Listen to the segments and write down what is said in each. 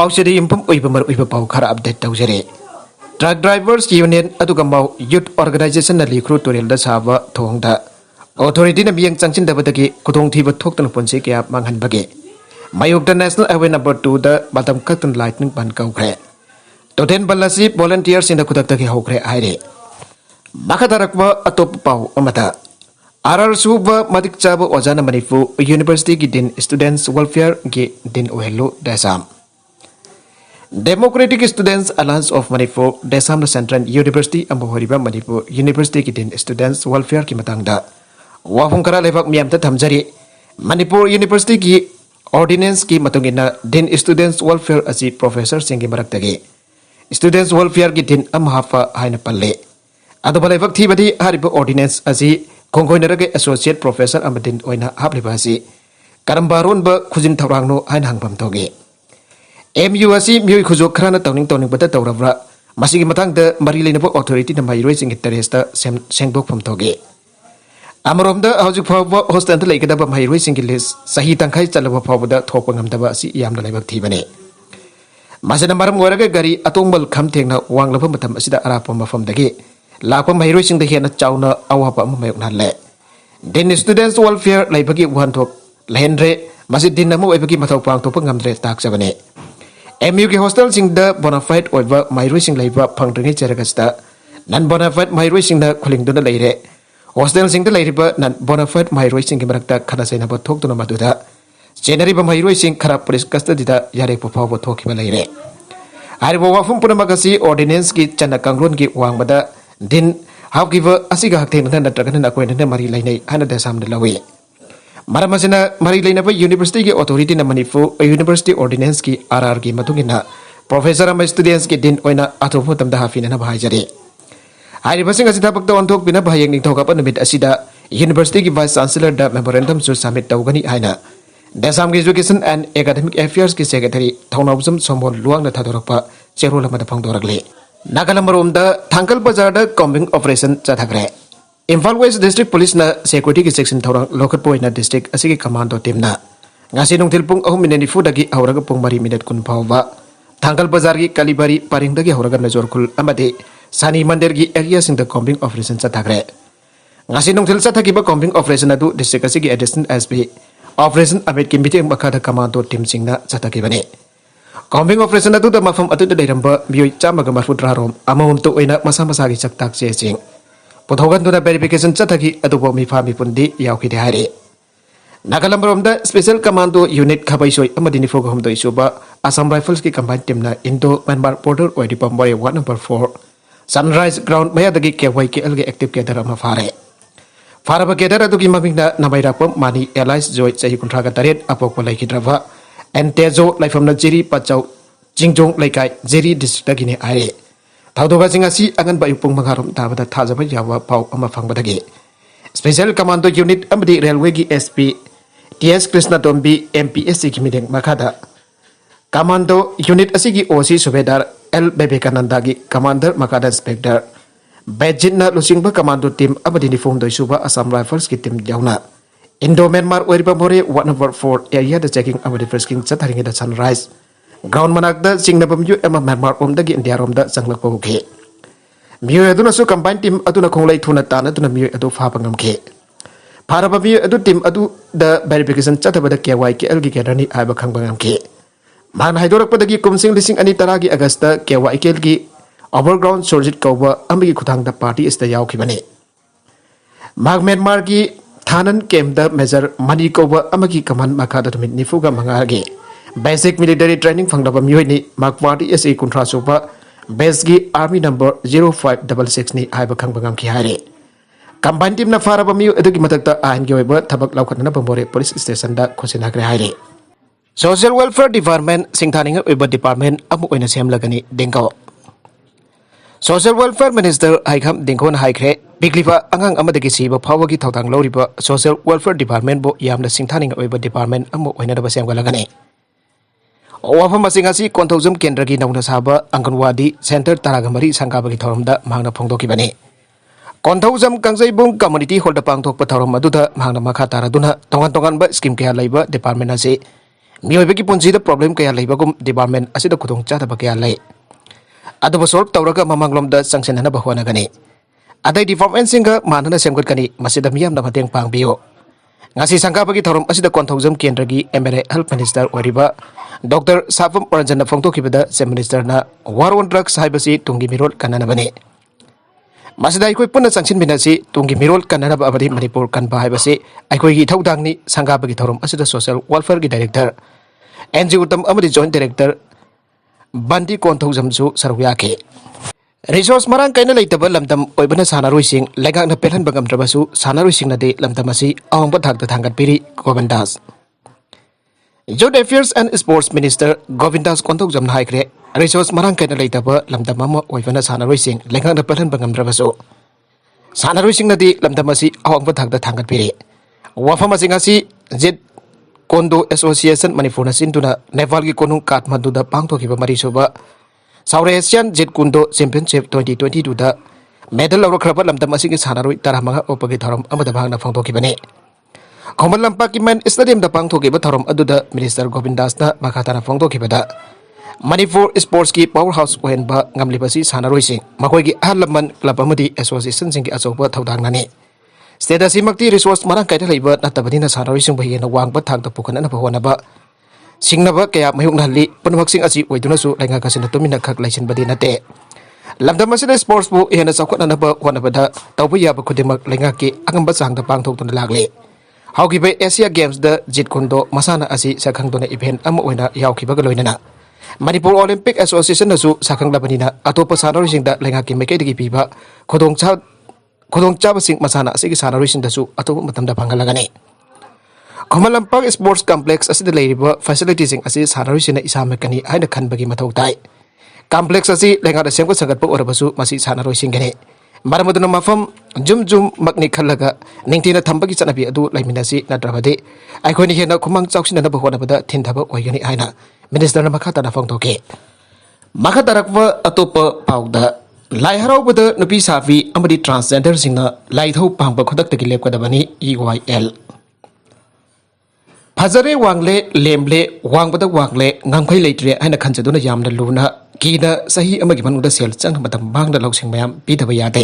Mausidi impum uibamar uibapau khara update taujare. Truck Drivers Union aduga mau Youth Organization na likru turil da saba thongda. Authority na biyang changchin dabadagi kudong thiba thoktan punsi kaya manghan bage. Mayuk da National Highway number 2 da batam kaktan lightning ban kaukre. Toten balasi volunteers in da kudaktagi haukre aire. Makadarakwa atop pau amata. RR Suba Madik Chaba Ozana Manifu University ki din Students Welfare ki din Uhelu Desam. Democratic Students Alliance of Manipur Desam Central University Ambohoriba Manipur University ki din Students Welfare ki matangda. Wafungkara levak miam ta thamjari Manipur University ki ordinance ki matungina din Students Welfare asi Professor Singi Maraktagi. Students Welfare ki din amhafa haina palle. Adaba levak thibadi hariba ordinance asi Kongkoinarage Associate Professor Amadin Oina Hablibasi Karambaron ba Kuzin Taurangno Hainhang Pamtoge MUSC Mui Kuzo Krana Towning Bata Tauravra Masigi Matang the Marilinabo Authority na Mai Racing Teresta Sengbok Pamtoge Amarom the Housing Power Hostan the Lake Daba Mai Racing List Sahi Tankai Chalava Power the Topangam Dabasi Yam the Labak Tibane Masanamaram Waraga Gari Atombal Kamting na Wang Lapamatam Asida Arapoma from the gate Lapa Mahirusing the Hena Chowna Awapa Mayonale. Then Students Welfare Labagi Wantok Lendre Masidinamo Ebaki Matopang Topangamdre Taxavane. MUK Hostel sing the Bonafide over my racing labor Pangring Cheragasta, non Bonafide my racing the Kulingduna Lady. Hostel sing the labor, non Bonafide my racing Gibraltar Kadasena Talk to Namatuda. Generally my racing Karapolis Castadida Yarepo Power Talk Malay. I will wafum Punamagasi ordinance ki Chana Kangrun ki Wangmada. Din hawkiva asiga hakten na trakan na kwenta na mari lainay hana da sam de lawi maramasina mari laina pa university ki authority na manifu university ordinance ki RR ki matungina professor ama students ki din oina athopo tamda hafina na bahajare hari basing asita pakta onthok bina bahayeng ning thoka pa namit asida university ki vice chancellor da memorandum su submit tawgani haina Desam Education and Academic Affairs ki secretary Thaunawsam Sombol luang na thadorakpa cherola mada phangdorakle Nagalambarom da Thankal Bazar da combing operation chathagre. Imphal West District Police na security ki section thorang local point na district asigi commando team na. Ngasi nung tilpung 3:04 dagi hauraga pung 4 minute kun phawba. Thankal Bazar ki Kalibari paring dagi hauraga na jorkul amade Sani Mandir ki area sing da combing operation chathagre. Ngasi nung til chathagi ba combing operation adu district asigi assistant SB operation abet ki meeting bakada commando team sing na chathagi bane. Combing operation atu da mafam atu da dairamba bioi chamaga marfutra rom amawum to oina masa masagi chaktak che sing pothogan to da verification chathagi atu bo mi phami pundi yauki de hare Nagalambarom da special commando unit khabai soi amadini fog hom doi suba Assam Rifles ki combined team na Indo Myanmar border oidi pamboy 1 number 4 Sunrise ground maya dagi kwai ke alge active kedar ma fare faraba kedar atu ki maming na nabaira pam mani allies joy chahi kuntra ga taret apok palai kidrava Entezo like from the Jiri Pachau Jingjong like I Jiri district gine aire. Taudoga singasi angan bayupung mangharum tabada thajaba yawa pau amafang badage. Special Commando Unit amdi Railway gi SP TS Krishna Tombi MPSC ki mideng makada. Commando Unit asigi OC Subedar L Bebekananda gi Commander Makada Inspector. Bejinna Lusingba Commando Team amdi ni form doi suba Assam Rifles ki team jauna. Indo Myanmar Weripa More 1 number 4 area the checking amadi frisking chatharing the Sunrise ground manak da singnabam yu ema Myanmar dagi India rom da sanglak pawke miyo aduna su combined team aduna khonglai thuna tana aduna miyo adu fa pangam ke pharaba miyo adu team adu the verification chathabada KYKL gi kerani aiba khangbangam ke man haidorak padagi kumsing lising ani taragi Augusta KYKL gi overground surjit kawba amigi khuthang da party ista yaw khibane mag Myanmar gi Thanan came the measure money cover amaki command makada to nifuga mangage. Basic military training from the Muni Makwati is a contra super Besgi Army number 0566 ni Ibakang Bangam Kihare. Combined team na Farabamu Edukimatata and Yoba Tabak Laukana Bambore Police Station da Kosinagre Hare. Social Welfare Department Singtaning Uber Department Amu in a same lagani Dingo. Social Welfare Minister Haikam Dinkon Haikre Biglipa Angang Amadaki Siba Pawagi Tautang Loriba Social Welfare Department Bo Yam the Singtaning Uber Department Amu in the Basam Galagane. Wafamasingasi Kontozum Kendragi Nauna Saba Anganwadi Center Taragamari Sankabaki Torumda Magna Pondoki Bane. Kontozum Kangsabung Community Hold the Pangtok Patarum Maduda Magna Makataraduna Tongan Tongan Skim Kia Labor Department Ase मियोइबगी पुंजीदा problem कया लेबगुम department असिदा खुदोंग चादबा कया ले अदुबो solve तौरगा ममांगलोमदा संगसेनना बहवनागनी अदै department सिंगा मानना सेमगतकनी मसिदा मियामना मतेंग पांगबियो ngasi sangkapagi thorom asida konthojam kendragi MLA Health Minister oriba Dr. Sapam Oranjan phongtokibada Sem Minister na war on drugs haibasi tungi mirol kanana bane masida ikoi punna sangsin binasi tungi mirol kanana ba abadi Manipur kanba haibasi aikoi gi thaudangni sangkapagi thorom asida Social Welfare gi Director NGO Uttam amadi Joint Director Bandi konthojam su saruyake Resource marang kaina leitaba lamdam oibana sanaruising legakna pelhan bagam trabasu sanaruising nade lamdam asi awangba thakta thangat piri Govindas Youth Affairs and Sports Minister Govindas kontok jamna haikre resource marang kaina leitaba lamdam ama oibana sanaruising legakna pelhan bagam trabasu sanaruising nade lamdam asi awangba thakta thangat piri wafam asi Jet Kondo Association Manipur na sintuna Nepal gi konung Kathmandu da pangthokiba marisoba Saure Asian Jet Kundo Championship 2022 da medal lauro khraba lamdam asigi sanaroi taramanga opagi thorom amada bhagna phangthokibani Khomal Lampak Man Stadium da pangthokiba thorom aduda Minister Govindas na makhatana phangthokibada Manipur Sports ki powerhouse ohenba ngamlibasi sanaroi sing makoigi ahalaman club amadi association sing ki achoba thodang nani State asimakti resource marang kaita leiba natabadina sanaroi sing bahiyena wangba thangta pukanana bhawanaba Singnaba kaya mayung nali penuhaksing asi oidunasu lenga kasina tumina khak laisin badi nate lamdam asida sports bu ehna sakona naba wanabada tawbu yaba khudimak lenga ki angamba sangda pangthok tun lagle haukibe Asia Games da Jit Kundo masana asi sakhang dona event am oina yaukiba galoinana Manipur Olympic Association nasu sakhang labanina atopa sanaroi singda lenga ki mekai digi piba khodong chaba sing masana asigi sanaroi sing dasu atopa matamda phangalagani Khomal Lampak Sports Complex asida leiriba facilities sing asi sanaruisina isamakani haina khanbagi mathau tai complex asi lenga da semko sangatpa orabasu masi sanaruising gane maramaduna mafam jum makni khallaga ningtina thambagi chanabi adu laiminasi nadrabade aikoni hena khumang chauksina na bahwana bada thindaba oigani haina minister na makha tana phangthoke makha tarakwa atopa pauda lai harau nupi safi amadi transgender singna lai thau pangba khodak tagi lepkadabani EYL Fazare wangle lemble wangbada wangle ngangkhai leitre aina khanchaduna yamna luna kina sahi amagi manuda sel chang matam bangda lausing mayam pidaba yade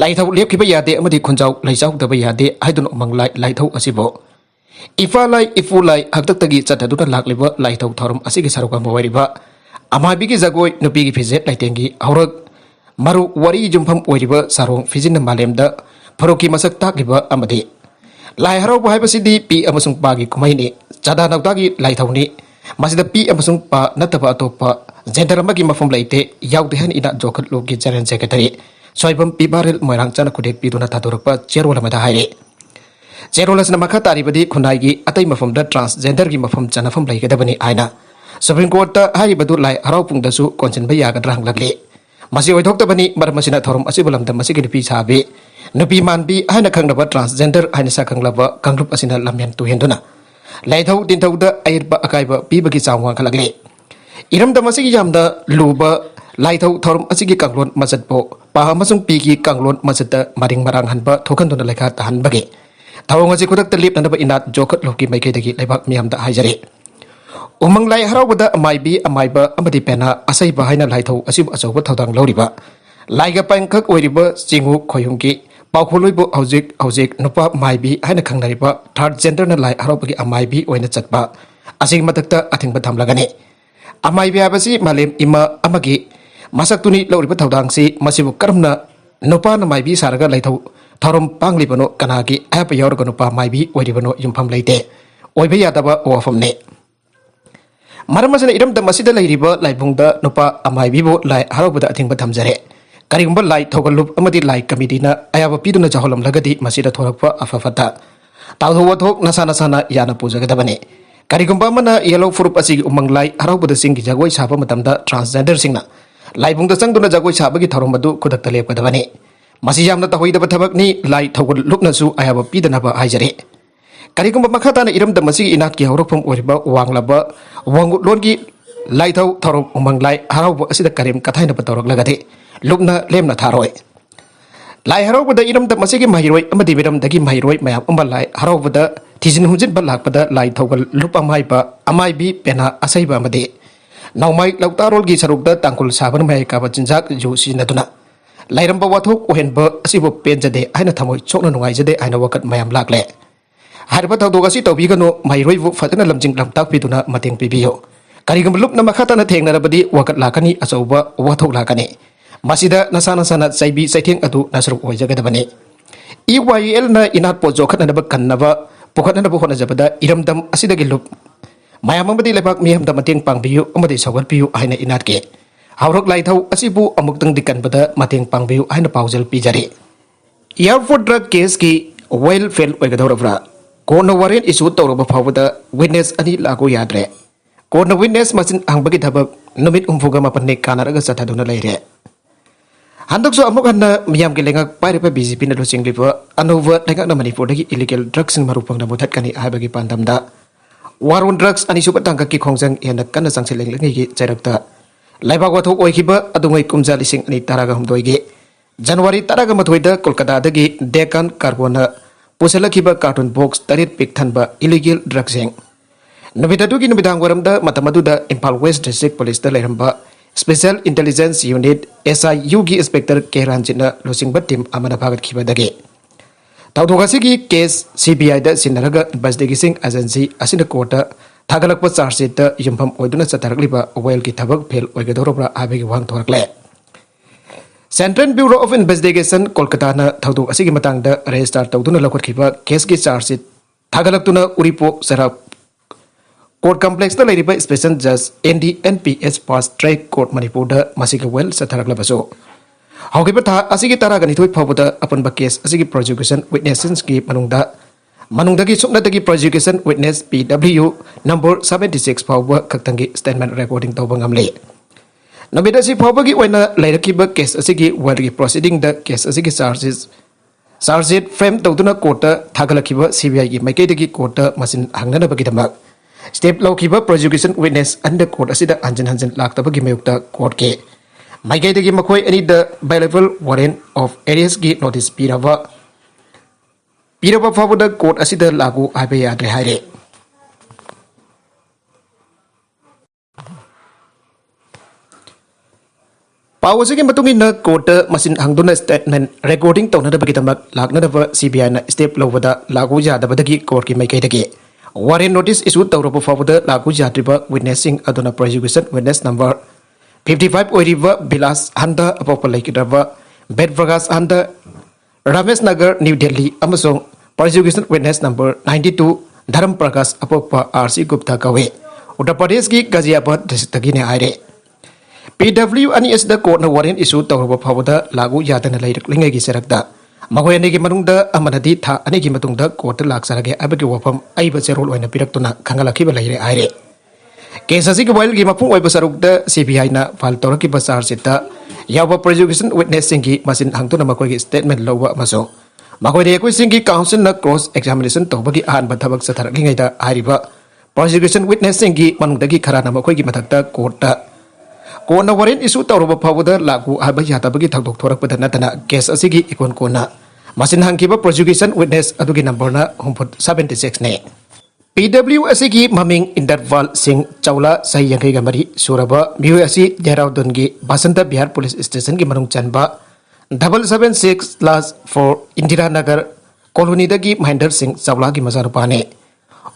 laithau lepkiba yade amadi khunjau laijau daba yade haidun umanglai laithau asibo ifu lai haktak tagi chataduna lakliba laithau thorum asigi saruka mawariba amabigi jagoi nupigi fijet laitengi aurak maru wari jumpham oiriba sarong fijin malemda pharoki masak takliba amadi Lai harau haibasidi pi amasung pagi kumaini chada nautagi lai thauni masida pi amasung pa nataba atopa jendaramagi mafam laite yaudi han ina jokhat logi general secretary soibam pi baril moirang chana kudek piduna tadorpa cherola mada haire cherola sna makha taribadi khunai gi atai mafam da transgender gi mafam chana fam lai gadabani aina Supreme Court ta hai badu lai harau pung dasu konsen ba yaga drang lagli masi oithok tabani marmasina thorum asibulam da masigi pi sabe Nupi manbi haina khanglaba transgender haina sa khanglaba kangrup asina lamyan tu henduna laithau dinthau da airba akaiba pibagi chawang khalagle iram da masigi yamda luba laithau thorum asigi kanglon masatpo pa amasung pigi kanglon masata maring marang hanba thokan dona lekha tahan bage thawang asi kudak talip nanaba inat jokhat loki maikai dagi laibak miyam da haijare umang lai harauba amaiba amadi pena asaiba haina laithau asibu achoba thodang loriba laiga pangkhak oiriba chingu khoyungki Paukholoibu haujik nupa maibi haina khangnariba third gender na lai harobagi amaibi oina chatpa asing matakta athingba thamlagani amaibi abasi malem ima amagi masaktuni loriba thodangsi masibu karamna nupa na maibi saraga laithau thorom panglibano kanagi apa yorga nupa maibi oiribano yumpham leite oiba yadaba wafamne maramasana iram da masida leiriba laibungda nupa amaibi bo lai harobada athingba thamjare Karigumba lai thogalup amadi lai kamidina ayaba piduna jaholam lagadi masida thorakpa afafata tawtho thok nasana yana pujagadabane karigumba mana yellow furup asigi umang lai harauba singi jagoi saba matamda transgender singna laibungda changduna jagoi sabagi thoromadu kudak talepkadabane masi yamna tahoidaba thabakni lai thogalup nasu ayaba pidana ba haijare karigumba makhatana iramda masigi inat ki horokpam oriba wanglaba wangu longi lai thorok umang lai harauba asida karim kathaina patorok lagade Lukna lemna tharoi lai harau bada iram da masigi mahiroi amadi biram dagi mahiroi mayam umbal lai harau bada थीजिन हुजिन लापद लाई थौगल लुपामाइबा अमाइबी पेना असैबा अमदे नौमाइ लौतारोलगी सरुकदा तांकुल साबन माइ काबा चिंजाक जु सिनदुना लाइरंबा वाथोक ओहेनबा असिबो पेनजदे आइना थमोइ चोकना नुंगाइजदे आइना वकत मयाम लाकले हारबा थौदोक असि तौबिगनो माइरोइबु फजना लमजिंग लमताकपिदुना मतेंग पिबियो करिगम लुपना मखाताना थेंगनरबदि वकत लाकनी अचौबा वाथोक लाकनी मसिदा नसा नसाना चैबी चैथेंग अदु नसरुक ओइजगदबने EYL na inat po jokhatnaba kannaba pukhatnaba honajabada iramdam asidagi lup mayam amadi lebak miyam da mateng pangbiyu amadi sawalpiyu haina inat ke haurok laithau asibu amuktang dikanbada mateng pangbiyu haina paujal pijari airport drug case ki well fail oigadawra kono warrant issue tawraba phawada witness ani lagu yadre kono witness masin angbagi thabak numit umfuga mapanne kanaraga sathaduna leire Handok so amok handa miyam ke lengak pairipa BJP na losing lipo anova lengak na Manipur dagi illegal drugs ng marupang na mutat kani ay bagi pandamda warun drugs ani supat tangka ki khongsang yanak kana sang sileng lengi ki chairakta laibag wathok oikiba adungay kumja lising ani taraga humdoige January taraga mathoida Kolkata dagi Deccan Carbona pusalakiba carton box tarit pikthanba illegal drugsing Nabitadu ki nabitang waramda matamaduda Impal West District Police da lairamba Special Intelligence Unit SIU gi Inspector Keranjina losing batim amana bhagat khibadage Tawdogasi case CBI da sinaraga investigation agency asina court thagalakpa charge sheet ta yumpham oiduna chatarakliba oil ki thabak fail oigadorobra abegi wang thorakle Central Bureau of Investigation Kolkata na thawdog asigi matang da register tawduna lakwat khiba case ki charge sheet thagalaktuna uripo sarap Court complex the lady by special judge NDNPS fast track court Manipur da masika well sa tharakla baso however tha asigi taraga ni thoi phabuda upon ba case asigi prosecution witnesses ki manungda ki sukna dagi prosecution witness PW number 76 phawa kaktangi statement recording tawba ngamle nabida si phawa gi oina lairaki ba case asigi well gi proceeding the case asigi charges frame tawduna court thagalakhiba CBI gi maikai dagi court masin hangnana bagi damak Step Laukiba prosecution witness under court asida hanjan laktabagi mayukta court ke Maigai dagi makoi any the bilateral warrant of areas gi notice pirava fabuda court asida lagu abe yadre haire Pawasigi matungin na court masin hangduna statement recording tawna da bagi tamak lakna da CBI na step lawada lagu jada badagi court ki maigai dagi Warrant notice issued tawrapa fabuda lagu jadriba witnessing aduna prosecution witness number 55 oiriba Bilas Handa apopalaikidaba Bedvagas Handa Ramesh Nagar New Delhi amasong prosecution witness number 92 Dharam Prakash apopa RC Gupta kawe Uttar Pradesh ki Ghaziabad district gi ne aire PW ani is the court na warrant issued tawrapa fabuda lagu jadana lairak lingai gi serakda Magoy ani gi manungda amanadi tha ani gi matungda court laksarage abagi wafam aiba cherol oina piraktuna khangalakhiba laire aire case asi gi while gi mapung oiba sarukda CBI na file toraki basar sita yawa prosecution witness singi masin hangtuna makoy gi statement lowa maso magoy de koi singi counsel na cross examination tobagi an bathabak satharak ngai da ariba prosecution witness singi manungda gi kharana makoy gi mathakta court Kona warrant issue tawraba phawada lagu haba yatabagi thakdok thorakpada natana case asigi ikon kona masin hangkiba prosecution witness adugi number na 76 ne PW asigi maming Inderwal Singh Chawla sahi yangai gamari suraba miu asi Dehradun gi Basanta Bihar Police Station gi manung chanba 776/4 Indira Nagar colony dagi Mahinder Singh Chawla gi mazarupa ne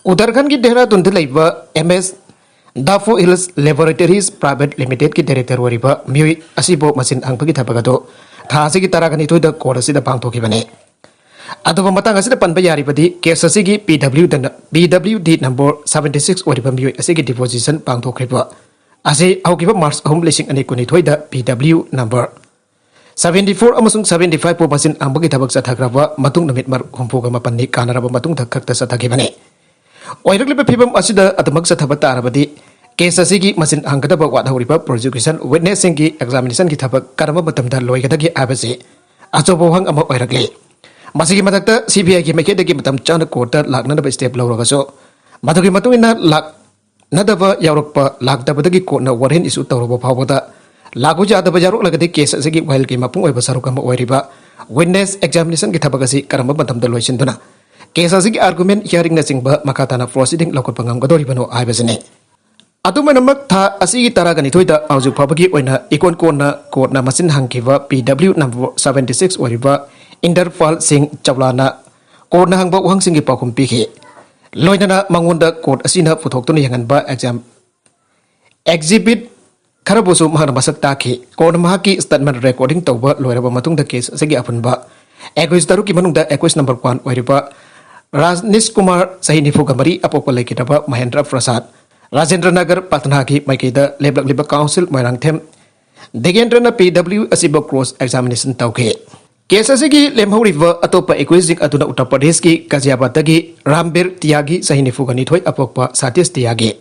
Udargan gi Dehradun de laiba MS Dafo Hills Laboratories Private Limited ki director wariba miui asibo masin angpagi thapagado thasi ki taragani toida court asida pangthoki bane adoba matang asida panba yari badi case asigi BWD number 76 wariba miui asigi deposition pangthokriba ase aukiba March home listing ani kuni thoida BW number 74 amasung 75 po masin angpagi thabak sathagraba matung namit mar humpuga mapanni kanaraba matung thakakta sathagi bane Oirakliba phibam asida adamak sathabat tarabadi case asigi masin hangkadaba wadhawriba prosecution witnessing ki examination ki thabak karama matamda loigadagi abase achobo hang ama oirakli masigi matakta CBI ki makedagi matam chana court laknanaba step lawragaso madugi matungina lak nadaba yaurokpa lakdabadagi court na warrant issue tawraba phawada lagu jadaba jarok lagadi case asigi while ki mapung oiba sarukama oiriba witness examination ki thabak asi karama matamda loisinduna case असगी argument hearing नचिंग मखाताना proceeding लौकट पंगमगदोरिबनो हाइबसने अदुमनमक था असिगी तरागनि थोइदा आउजु फबगी ओइना इकोन कोना कोर्टना मसिन हंगिबा PW नंबर 76 ओरिबा इंदरपाल सिंह चवलाना कोर्टना हंगबा वहंसिंगी पाखुम पिखे लोइना मंगोंदा कोर्ट असिना पुथोक्तुना यंगनबा एग्जिबिट खरबुसु महना मसक ताखे कोर्ट महाकी स्टेटमेंट रिकॉर्डिंग तौबा लोइरबा मतुंगदा केस असिगी अफुनबा 21 तरुकी मनुंगदा 21 नंबर 1 ओरिबा राजनीश कुमार सही निफुगा मरी अपोपा लेकिदबा महेंद्र प्रसाद राजेंद्र नगर पटना की मैकेद लेबलक काउंसिल मोरंगथेम देगेंद्रना PW असिब क्रॉस एग्जामिनेशन तौखे केस असिगी लेमहौरिब अतोप एक्विजिंग अतुना उत्तर प्रदेश की गाजियाबादगी रामबीर तियागी सही निफुगा निथोय अपोपा सतीश तियागी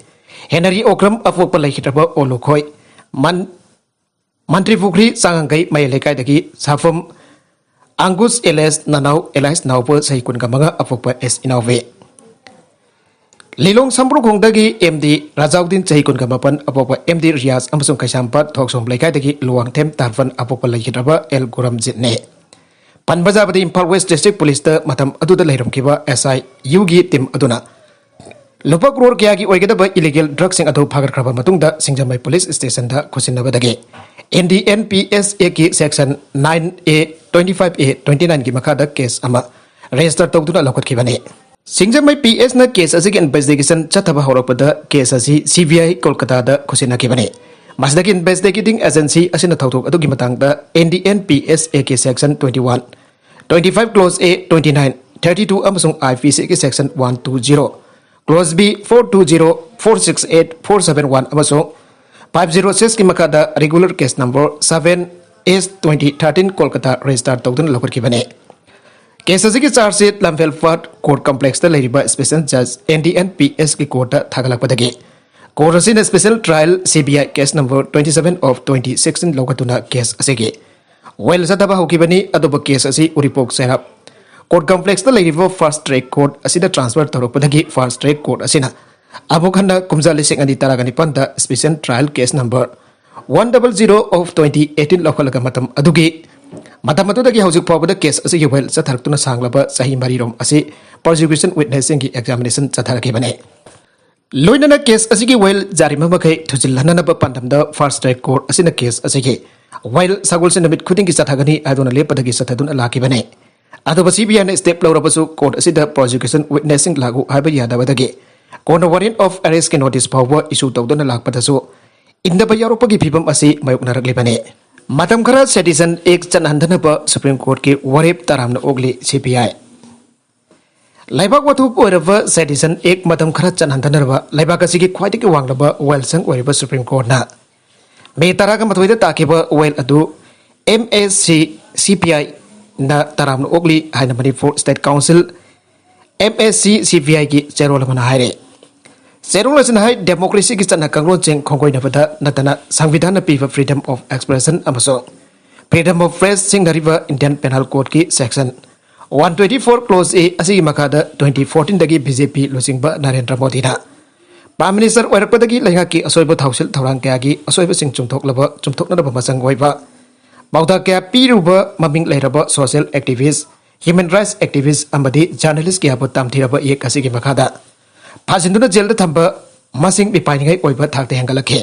हेनरी ओक्रम अपोपा लेखितब ओलुखोय मंत्री पुखरी सांगंगई मय लेकायदगी साफम अंगुस एलेस ननाउ एलाइस नाउप सही कुनगा मंगा अपोपा एस इनावे लिलोंग संब्रुखोंदगी MD राजाउद्दीन चही कुनगा मपन अपोपा MD रियाज अमसुंग कैसामपत थोकसोम लेकायदगी लुवांगथेम तारफन अपोपा लेखितब एल गुरमजितने पनबजाबदी इम्फाल वेस्ट डिस्ट्रिक्ट पुलिस मतम अदुदा लेरमखिबा SI युगी टीम अदुना लुपा करोड़ कयागी ओइगदबा इलीगल ड्रग्स अदु फागरख्रबा मतुंगदा सिंगजमई पुलिस स्टेशन दा खुसिनबदगे NDNPS की सेक्शन 9A 25A 29 की मखादा केस अमा रजिस्टर तौदुना लौकटखिबने सिंगजमई PS न केस असिगी इन्वेस्टिगेशन चथबा हौरपदा केस असि CBI कोलकाता दा खुसिनखिबने मसदगी इन्वेस्टिगेटिंग एजेंसी असिना थौथोक अदुगी मतंगदा NDNPS की सेक्शन 21 25 क्लोज A 29 32 अमसुंग IPC की सेक्शन 120 क्लोज B 420 468 471 अमसुंग 506 की मखादा regular case number 7S 2013 Kolkata register तौदुना लौकटखिबने केस की चार्जशीट लमफेल फर्ट कोर्ट कॉम्प्लेक्स स्पेशल जज NDNPS की कोर्ट थागलपदगी कोर्ट असिना special trial CBI case number 27 of 2016 लौकतुना केस असिगी वेल सदबा होकिबनी अदुब केस असि Uripok Cheirap court complex fast track court असिदा ट्रांसफर तौरपदगी फर्स्ट ट्रैक कोर्ट असिना अमुखन्ना कुमजा लिसिंग अनि तरागनिपन special trial case number 100 of 2018 लौखलगा मतम अदुगी मतम अदुदगी हौजिक फावबदा केस असिगी वेल चथरक्तुना सांगलबा सही मरीरोम असि प्रोसिक्यूशन विटनेसिंग की एग्जामिनेशन चथरखिबने लोइनना केस असिगी वेल जारिमा मखै थुजिलहननब पंदमदा फर्स्ट ट्रैक कोर्ट असिना केस असिगी वेल सगुलसे नमित खुदिंगी चथगनी आदुना लेपदगी चथदुना लाखिबने अदुबा CBI ने स्टेप लौरबसु कोर्ट असिदा प्रोसिक्यूशन विटनेसिंग लागू हाइबा यादबदगी कोर्ट वारंट ऑफ अरेस्ट के नोटिस फावबा इशू तौदुना लाखपदसु इंदबा यारोपगी फिबम असि मायुकनारगलिबने मतम खरा सेडिशन एक चनहंदनब सुप्रीम कोर्ट की वरेप तरामना ओगली CBI लाइबाक वथुक ओरबा सेडिशन एक मतम खरा चनहंदनब लाइबाक असिगी ख्वाइदगी वांगलबा वेलसंग ओरबा सुप्रीम कोर्ट ना मे तरागा मथोइदा ताकिबा वेल अदु MSC CPI ना तरामना ओगली हाइना Manipur state council MSC CPI की चेरोल मना हाइरे चेरोल असिना हाइ डेमोक्रेसी की चना कंगरों चेंग खोंगोइनबदा नतना संविधान पीवा फ्रीडम ऑफ एक्सप्रेशन अमसो फ्रीडम ऑफ प्रेस सिंगरिबा इंडियन पेनल कोड की सेक्शन 124 क्लोज A असिगी मखादा 2014 दगी BJP लुसिंगबा नरेंद्र मोदी ना प्राइम मिनिस्टर ओइरपदगी लैंगा की असोइबा थाउसिल थौरांग कयागी असोइबा सिंग चुमथोकलबा चुमथोकनबा मसंग ओइबा बाउदा कया पीरुबा ममिंग लैरबा social activist human rights activist अमदी जर्नलिस्ट की आबो तामथिरबा एक असिगी मखादा फाजिंदुना जेल दा थंबा मसिंग बिपाइनिंगाई ओइबा थाकते हेंगलखे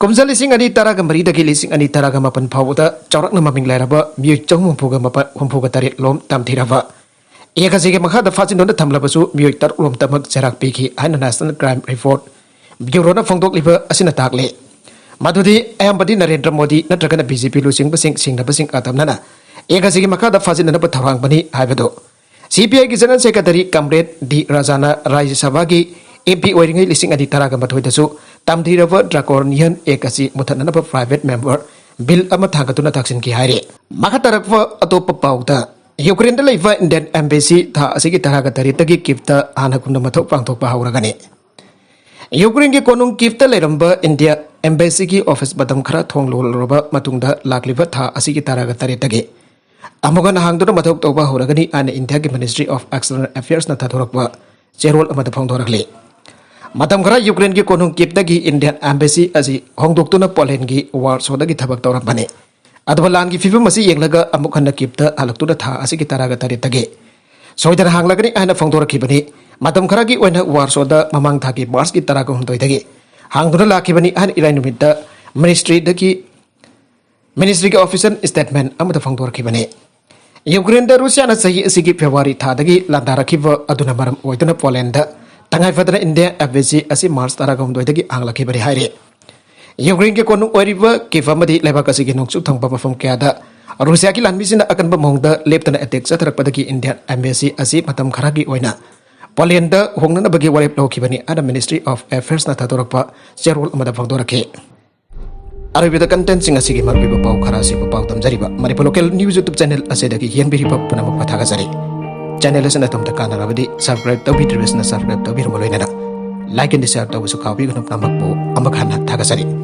कुमजा लिसिंग अनि तरागा मरी दगी लिसिंग अनि तरागा मपन फावदा चौरकना ममिंग लैरबा म्यू चौमुफुगा मपा हुमफुगा तरेट लोम तामथिरबा एक असिगे मखादा फाजिंदुना थमलबसु म्यू तर लोम तमक जराक पीखी हाइना नेशनल क्राइम रिपोर्ट ब्यूरोना फोंदोकलिबा असिना ताकले मधुदी अयंबदी नरेंद्र मोदी नत्रगना BJP लुसिंग बसिंग सिंगनबसिंग आतमना एक असिगे मखादा फाजिंदना थौरांग बनी हाइबदो CPI की जनरल सेक्रेटरी कमरेड D राजाना राज्य सभा की MP ओइरिंगै लिसिंग अनि तरागा मथोइदसु तामथिरबा ड्राकोनियन एक असि मुथननबा प्राइवेट मेंबर बिल अमा थागतुना थाक्सिन की हाइरे मखतरकवा अतोप पाउता यूक्रेन दा लैबा इंडियन एम्बेसी था असिगी तरागा तरितगी किफ्ता हानकुन मथौ पांथोकपा हौरगने यूक्रेन की कोनुंग किफ्ता लेरंबा इंडिया एम्बेसी की ऑफिस बदम खरा थोंग लोलरबा मतुंगदा लाक्लिबा था असिगी तरागा तरितगी अमुगन हांगदुना मथौक तौबा हौरगनी आन इंडिया की मिनिस्ट्री ऑफ एक्सटर्नल अफेयर्स ना थाथोरकबा चेरोल अमदा फोंदोरकले मतम खरा यूक्रेन की कोनुंग किप्तगी इंडियन एम्बेसी असी होंगदोक्तुना पोलैंड की वारसोदगी थबक तौरबने अदबा लान की फिल्म असी येंगलगा अमुक हन्ना किप्ता हलक्तुना था असी की तरागा तरेतगे soidana hanglagani aina phongdorakibani matam kharagi oina warsoda mamang thaki March ki taraga humdoi hangduna lakibani an irai numita ministry ki official statement amada phongdorakibani Ukraine da Russia na sahi asigi February thadagi landarakiba aduna maram oiduna Poland da tangai fadana India FVC asi March taraga humdoi anglakibani haire Ukraine ke konung oriba kifamadi lebak asigi nongsu thangpa mafam kaya Rusia ki lanbisina akan bamongda leptana attack satrakpadagi Indian embassy asi matam kharagi oina Poland da hongnana bagi warep lokibani ada Ministry of Affairs na tatorapa serol amada phangdorake Arabida content sing asigi marbiba pau kharasi pau tamjariba Manipur local news YouTube channel asedagi hianbiriba punamak pathaga jari channel asana tamta kana rabadi subscribe tabi na subscribe tabi romoloina like and share tabu su kawi gunap namak po amakhana thaga jari